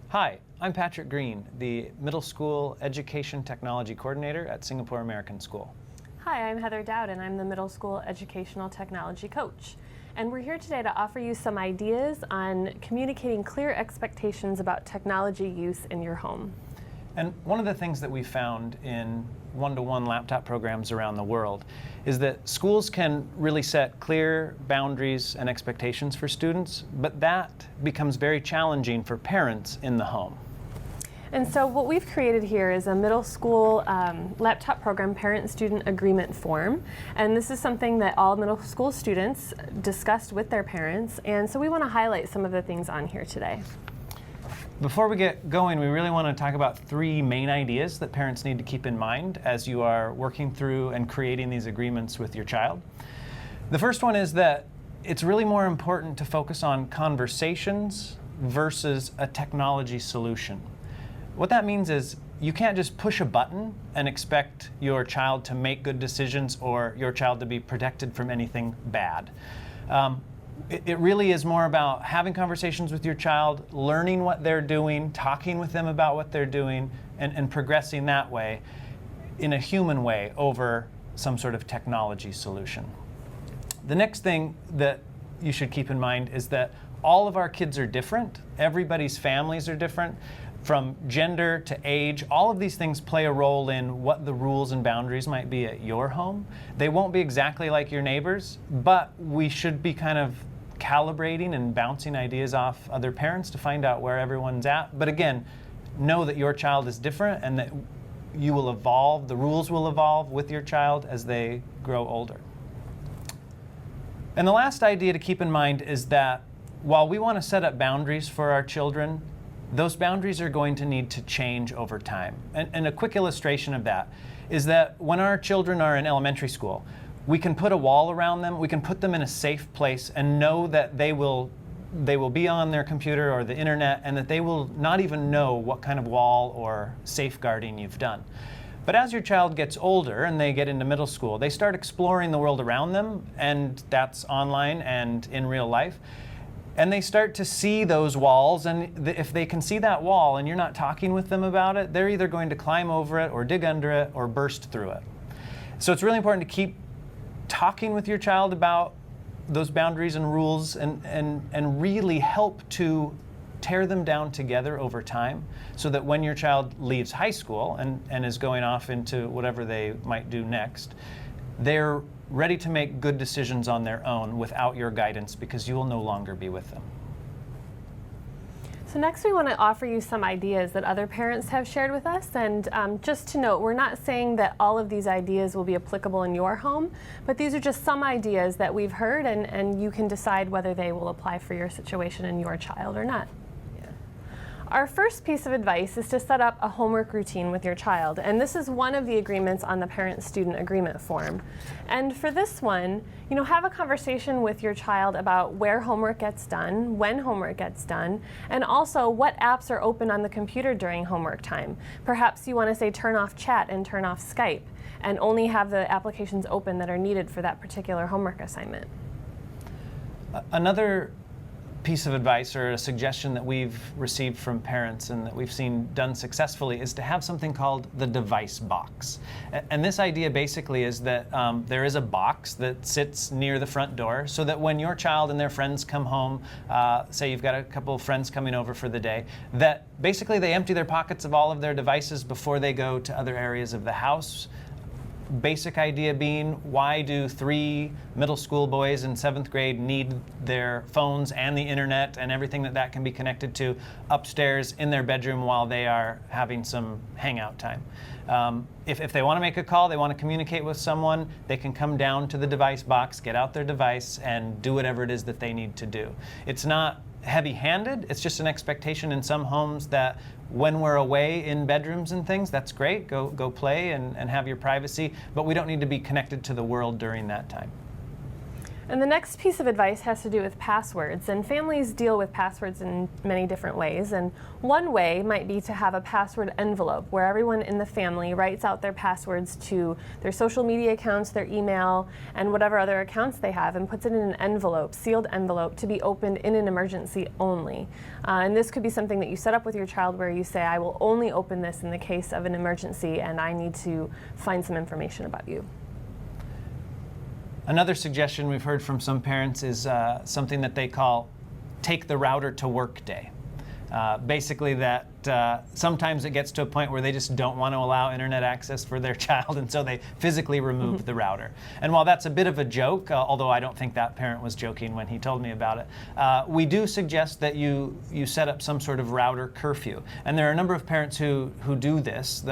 Hi, I'm Patrick Green, the Middle School Education Technology Coordinator at Singapore American School. Hi, I'm Heather Dowd, and I'm the Middle School Educational Technology Coach. And we're here today to offer you some ideas on communicating clear expectations about technology use in your home. And one of the things that we found in one-to-one laptop programs around the world is that schools can really set clear boundaries and expectations for students, but that becomes very challenging for parents in the home. And so what we've created here is a middle school laptop program parent-student agreement form. And this is something that all middle school students discussed with their parents. And so we want to highlight some of the things on here today. Before we get going, we really want to talk about three main ideas that parents need to keep in mind as you are working through and creating these agreements with your child. The first one is that it's really more important to focus on conversations versus a technology solution. What that means is you can't just push a button and expect your child to make good decisions or your child to be protected from anything bad. It really is more about having conversations with your child, learning what they're doing, talking with them about what they're doing, and progressing that way in a human way over some sort of technology solution. The next thing that you should keep in mind is that all of our kids are different. Everybody's families are different. From gender to age, all of these things play a role in what the rules and boundaries might be at your home. They won't be exactly like your neighbors, but we should be kind of calibrating and bouncing ideas off other parents to find out where everyone's at. But again, know that your child is different and that you will evolve, the rules will evolve with your child as they grow older. And the last idea to keep in mind is that while we want to set up boundaries for our children, those boundaries are going to need to change over time. And a quick illustration of that is that when our children are in elementary school, we can put a wall around them, we can put them in a safe place and know that they will be on their computer or the internet and that they will not even know what kind of wall or safeguarding you've done. But as your child gets older and they get into middle school, they start exploring the world around them, and that's online and in real life. And they start to see those walls, and if they can see that wall and you're not talking with them about it, they're either going to climb over it or dig under it or burst through it. So it's really important to keep talking with your child about those boundaries and rules and really help to tear them down together over time so that when your child leaves high school and is going off into whatever they might do next, they're ready to make good decisions on their own without your guidance because you will no longer be with them. So next we want to offer you some ideas that other parents have shared with us. And just to note, we're not saying that all of these ideas will be applicable in your home, but these are just some ideas that we've heard, and you can decide whether they will apply for your situation and your child or not. Our first piece of advice is to set up a homework routine with your child, and this is one of the agreements on the parent-student agreement form. And for this one, have a conversation with your child about where homework gets done, when homework gets done, and also what apps are open on the computer during homework time. Perhaps you want to say turn off chat and turn off Skype, and only have the applications open that are needed for that particular homework assignment. Another piece of advice or a suggestion that we've received from parents and that we've seen done successfully is to have something called the device box. And this idea basically is that there is a box that sits near the front door so that when your child and their friends come home, say you've got a couple of friends coming over for the day, that basically they empty their pockets of all of their devices before they go to other areas of the house. Basic idea being, why do 3 middle school boys in 7th grade need their phones and the internet and everything that can be connected to upstairs in their bedroom while they are having some hangout time? If they want to make a call, they want to communicate with someone, they can come down to the device box, get out their device, and do whatever it is that they need to do. It's not heavy-handed, it's just an expectation in some homes that when we're away in bedrooms and things, that's great, go play and have your privacy, but we don't need to be connected to the world during that time. And the next piece of advice has to do with passwords. And families deal with passwords in many different ways. And one way might be to have a password envelope where everyone in the family writes out their passwords to their social media accounts, their email, and whatever other accounts they have, and puts it in an envelope, sealed envelope, to be opened in an emergency only. And this could be something that you set up with your child where you say, I will only open this in the case of an emergency and I need to find some information about you. Another suggestion we've heard from some parents is something that they call take the router to work day. Basically that sometimes it gets to a point where they just don't want to allow internet access for their child, and so they physically remove the router. And while that's a bit of a joke, although I don't think that parent was joking when he told me about it, we do suggest that you set up some sort of router curfew. And there are a number of parents who do this,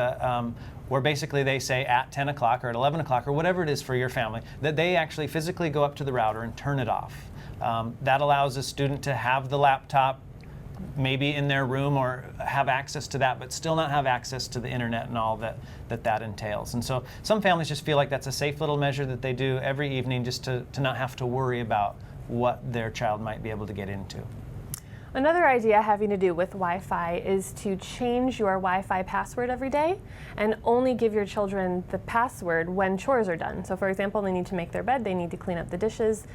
where basically they say at 10 o'clock or at 11 o'clock or whatever it is for your family, that they actually physically go up to the router and turn it off. That allows a student to have the laptop maybe in their room or have access to that, but still not have access to the internet and all that entails. And so some families just feel like that's a safe little measure that they do every evening just to not have to worry about what their child might be able to get into. Another idea having to do with Wi-Fi is to change your Wi-Fi password every day and only give your children the password when chores are done. So for example, they need to make their bed, they need to clean up the dishes,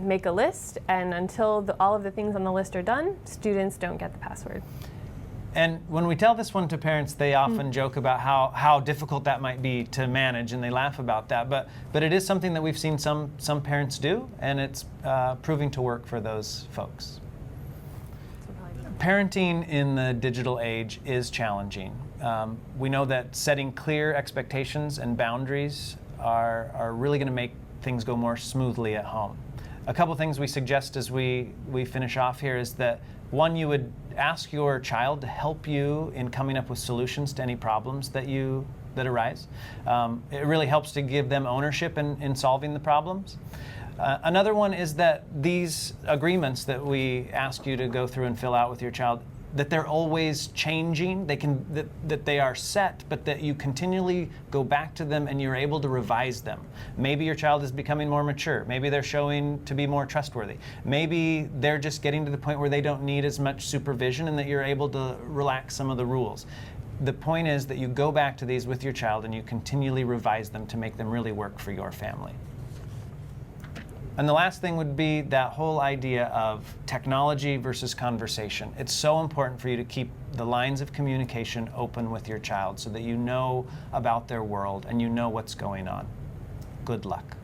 make a list, and until all of the things on the list are done, students don't get the password. And when we tell this one to parents, they often joke about how difficult that might be to manage, and they laugh about that. But it is something that we've seen some parents do, and it's proving to work for those folks. Parenting in the digital age is challenging. We know that setting clear expectations and boundaries are really going to make things go more smoothly at home. A couple things we suggest as we finish off here is that, one, you would ask your child to help you in coming up with solutions to any problems that arise. It really helps to give them ownership in solving the problems. Another one is that these agreements that we ask you to go through and fill out with your child, that they're always changing, that they are set, but that you continually go back to them and you're able to revise them. Maybe your child is becoming more mature. Maybe they're showing to be more trustworthy. Maybe they're just getting to the point where they don't need as much supervision and that you're able to relax some of the rules. The point is that you go back to these with your child and you continually revise them to make them really work for your family. And the last thing would be that whole idea of technology versus conversation. It's so important for you to keep the lines of communication open with your child so that you know about their world and you know what's going on. Good luck.